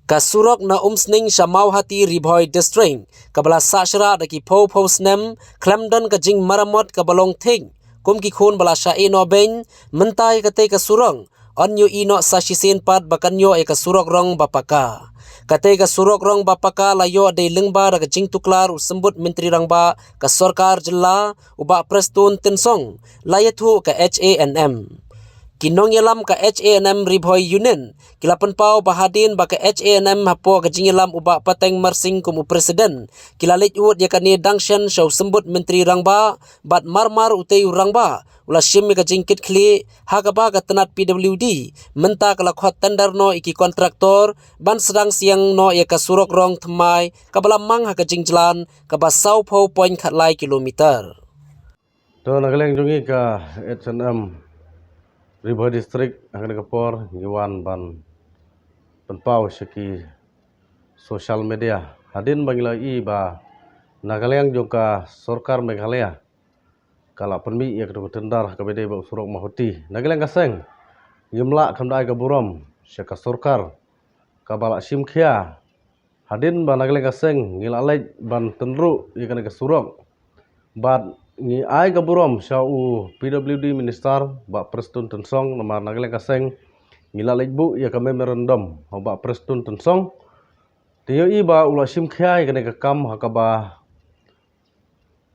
Kasurok na umsning Syamau Hati Ribhoi District kabala sashra daki po snem Klamdan kajing maramot kabalong ting kum ki khun bala sha ino ben mentai kate kasurong onyo ino sashisin pat bakanyo e kasurok rong bapaka kate kasurok rong bapaka layo de lengba da kajing tuklar usembut menteri rangba ka sarkar jilla uba prestun tensong layathu ka HANM Kinong yalam ka HANM Ribhoi Union kilapan pau bahadin baka HANM hapo kajing yalam uba pateng marsing kumu presiden kilalit ut yakani dangshan shaw sembut menteri rangba bat marmar utei rangba ula shim kajing kit kli hakaba ka tenat PWD menta kala khot tender no iki kontraktor ban sedang siang no ya kasurok rong thmai kabala mang hakajing jalan kaba sau pau point khatlai kilometer to nagaleng jungi ka HANM Ribhoi District akan kapor ngiwan ban penpau seki social media hadin bangila i ba Nagaland juga Sarkar Meghalaya kala penmi ia kedua tendar KBD ba Surok Mahuti Nagaland kaseng yimla kamdai ka burom syaka Sarkar kabala simkhia hadin ba Nagaland kaseng ngilalai ban tenru ia kana ka Surok bat ni ai ka burom syau PWD minister ba Prestun Tensong nama Nagaland kaseng ngilalai bu ia ka memorandum ba Prestun Tensong tiyo i ba ula simkhia ia kana ka kam hakaba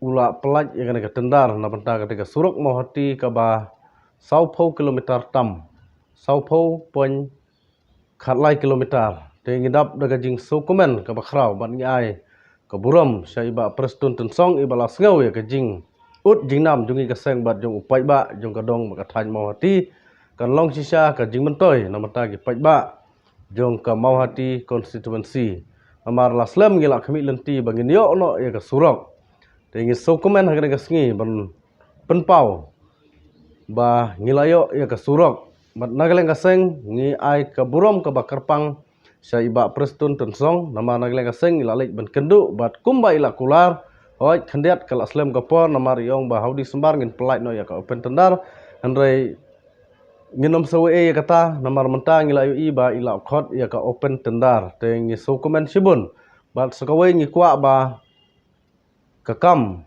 ula pelaj yang kena tendar na benta ketika Surok Mahuti kaba 20 kilometer tam 20 poin khatlai kilometer te ngidap daga jing sukumen kaba khrau ban ngi ai ka buram saiba Prestun Tensong ibala sngau ya ka jing ut jing nam jungi ka seng bat jong upai ba jong ka dong ka thain Mahuti kan long sisa ka jing mentoi na mata ki pai ba jong ka Mahuti constituency amar laslam ngila khami lenti bangin yo no ya ka Surok Tengi sukumen hakana kasngi ban penpau ba ngilayo ya ka Surok bat Nagaland kaseng ngi ai ka burom ka bakarpang sa iba Prestun Tensong nama Nagaland kaseng ngilalek ban kendu bat kumba ila kular hoi khandiat kala aslam ka por nama riong ba haudi sembar ngin pelait no ya ka open tendar handrai nginom sawe ya kata nama menta ngilayo i ba ila khot ya ka open tendar tengi sukumen sibun bat sakawe ngi kwa ba kakam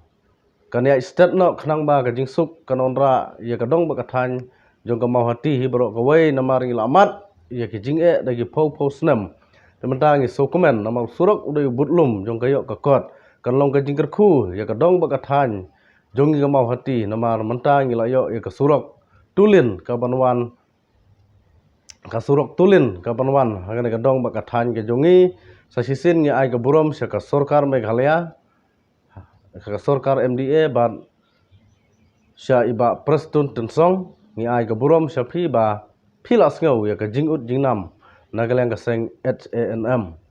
kania state no khnang ba ka jingsuk kanonra ya kadong ba kathan jong ka Mahuti hi bro ka wei namar ngi lamat ya ki jinge dagi po snem tementa ngi sukumen namar Surok udai butlum jong ka yo ka kot kan long ka jingker khu ya kadong ba kathan jong ngi ka Mahuti namar menta ngi layo ya ka Surok tulin ka banwan ka Surok tulin ka banwan hagane kadong ba kathan ke jongi sasisin ngi ai ka burom sya ka Sarkar Meghalaya ka Sarkar MDA bat sya iba Prestun Tensong ngi ai ka burom sya phi ba phila sngau ya ka jingut jingnam Nagaland kaseng HANM